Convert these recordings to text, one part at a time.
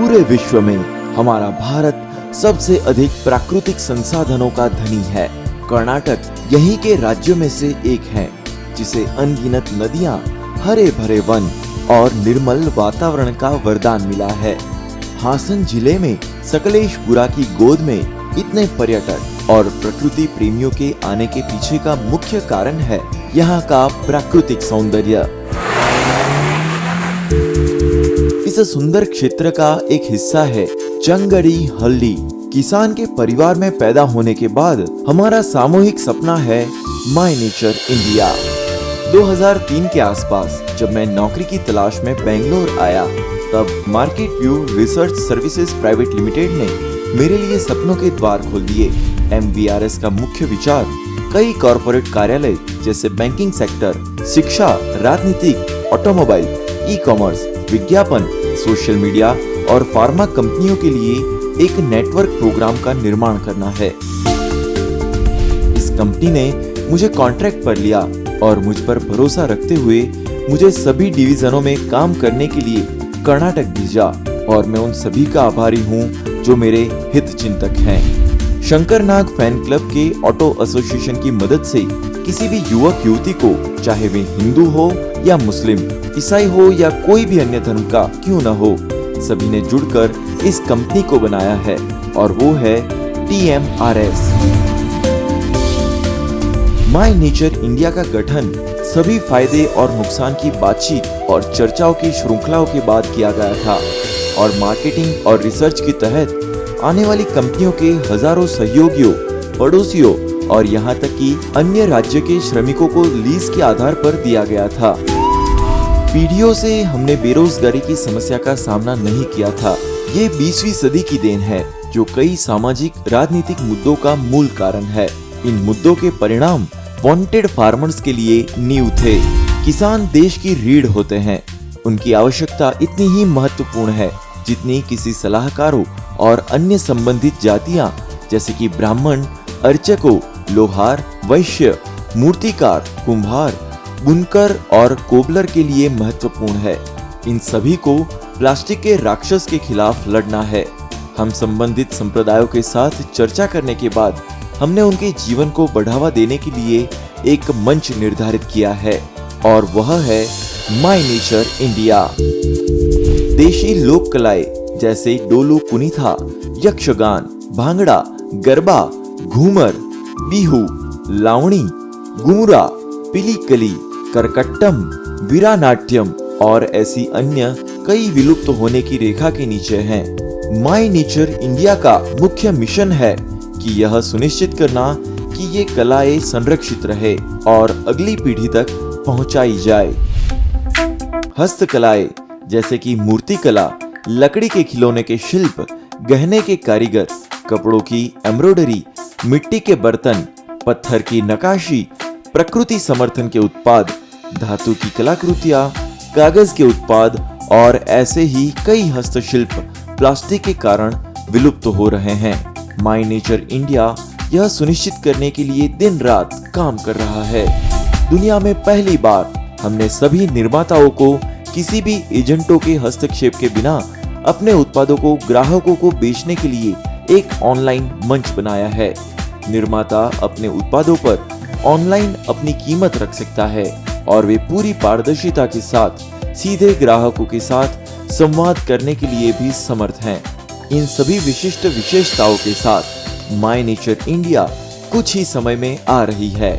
पूरे विश्व में हमारा भारत सबसे अधिक प्राकृतिक संसाधनों का धनी है। कर्नाटक यहीं के राज्यों में से एक है, जिसे अनगिनत नदियां, हरे भरे वन और निर्मल वातावरण का वरदान मिला है। हासन जिले में सकलेशपुरा की गोद में इतने पर्यटक और प्रकृति प्रेमियों के आने के पीछे का मुख्य कारण है यहाँ का प्राकृतिक सौंदर्य। इस सुंदर क्षेत्र का एक हिस्सा है चंगड़ी हल्ली। किसान के परिवार में पैदा होने के बाद हमारा सामूहिक सपना है माय नेचर इंडिया। 2003 के आसपास जब मैं नौकरी की तलाश में बेंगलोर आया, तब market view research services private limited ने मेरे लिए सपनों के द्वार खोल दिए। MVRS का मुख्य विचार कई कॉर्पोरेट कार्यालय जैसे बैंकिंग सेक्टर, शिक्षा, राजनीतिक, ऑटोमोबाइल, ई-कॉमर्स, विज्ञापन, सोशल मीडिया और फार्मा कंपनियों के लिए एक नेटवर्क प्रोग्राम का निर्माण करना है। इस कंपनी ने मुझे कॉन्ट्रैक्ट पर लिया और मुझ पर भरोसा रखते हुए मुझे सभी डिवीजनों में काम करने के लिए कर्नाटक भेजा, और मैं उन सभी का आभारी हूँ जो मेरे हित चिंतक हैं। शंकरनाग फैन क्लब के ऑटो एसोसिएशन की मदद से किसी भी युवक युवती को, चाहे वे हिंदू हो या मुस्लिम, ईसाई हो या कोई भी अन्य धर्म का क्यों न हो, सभी ने जुड़कर इस कंपनी को बनाया है, और वो है TMRS। माय नेचर इंडिया का गठन सभी फायदे और नुकसान की बातचीत और चर्चाओं की श्रृंखलाओं के बाद किया गया था, और मार्केटिंग और रिसर्च के तहत आने वाली कंपनियों के हजारों सहयोगियों, पड़ोसियों और यहाँ तक कि अन्य राज्य के श्रमिकों को लीज के आधार पर दिया गया था। पीढ़ियों से हमने बेरोजगारी की समस्या का सामना नहीं किया था। ये 20वीं सदी की देन है, जो कई सामाजिक राजनीतिक मुद्दों का मूल कारण है। इन मुद्दों के परिणाम वांटेड फार्मर्स के लिए नींव थे। किसान देश की रीढ़ होते हैं। उनकी आवश्यकता इतनी ही महत्वपूर्ण है जितनी किसी सलाहकारों और अन्य संबंधित जातियां जैसे कि ब्राह्मण, अर्चकों, लोहार, वैश्य, मूर्तिकार, कुम्हार, बुनकर और कोबलर के लिए महत्वपूर्ण है। इन सभी को प्लास्टिक के राक्षस के खिलाफ लड़ना है। हम संबंधित संप्रदायों के साथ चर्चा करने के बाद हमने उनके जीवन को बढ़ावा देने के लिए एक मंच निर्धारित किया है, और वह है माय नेचर इंडिया। देशी लोक कलाएं जैसे डोलू कुनीथा, यक्षगान, भांगड़ा, गरबा, घूमर, बिहू, लावणी, गुमुरा, पिलीकली, करकट्टम, वीरानाट्यम और ऐसी अन्य कई विलुप्त होने की रेखा के नीचे हैं। माय नेचर इंडिया का मुख्य मिशन है कि यह सुनिश्चित करना कि ये कलाएं संरक्षित रहे और अगली पीढ़ी तक पहुंचाई जाए। हस्तकलाएं जैसे कि मूर्ति कला, लकड़ी के खिलौने के शिल्प, गहने के कारीगर, कपड़ों की एम्ब्रॉयडरी, मिट्टी के बर्तन, पत्थर की नक्काशी, प्रकृति समर्थन के उत्पाद, धातु की कलाकृतियां, कागज के उत्पाद और ऐसे ही कई हस्तशिल्प प्लास्टिक के कारण विलुप्त हो रहे हैं। माय नेचर इंडिया यह सुनिश्चित करने के लिए दिन रात काम कर रहा है। दुनिया में पहली बार हमने सभी निर्माताओं को किसी भी एजेंटों के हस्तक्षेप के बिना अपने उत्पादों को ग्राहकों को बेचने के लिए एक ऑनलाइन मंच बनाया है। निर्माता अपने उत्पादों पर ऑनलाइन अपनी कीमत रख सकता है, और वे पूरी पारदर्शिता के साथ सीधे ग्राहकों के साथ संवाद करने के लिए भी समर्थ हैं। इन सभी विशिष्ट विशेषताओं के साथ माय नेचर इंडिया कुछ ही समय में आ रही है।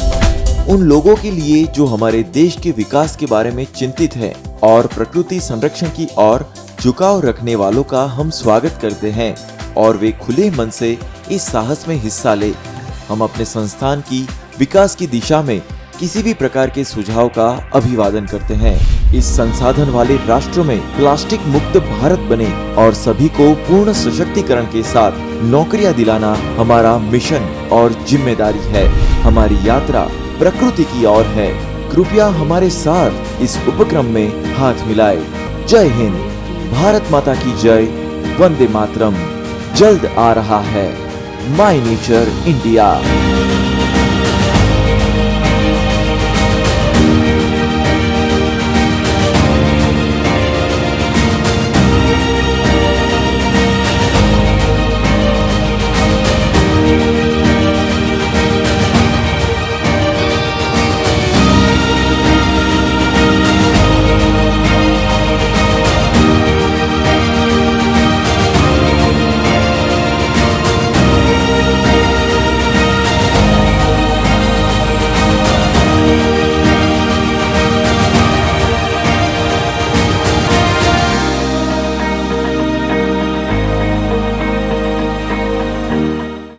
उन लोगों के लिए जो हमारे देश के विकास के बारे में चिंतित है और प्रकृति संरक्षण की ओर झुकाव रखने वालों का हम स्वागत करते हैं, और वे खुले मन से इस साहस में हिस्सा ले। हम अपने संस्थान की विकास की दिशा में किसी भी प्रकार के सुझाव का अभिवादन करते हैं। इस संसाधन वाले राष्ट्र में प्लास्टिक मुक्त भारत बने और सभी को पूर्ण सशक्तिकरण के साथ नौकरियां दिलाना हमारा मिशन और जिम्मेदारी है। हमारी यात्रा प्रकृति की ओर है। कृपया हमारे साथ इस उपक्रम में हाथ मिलाए। जय हिंद, भारत माता की जय, वंदे मातरम। जल्द आ रहा है माय नेचर इंडिया।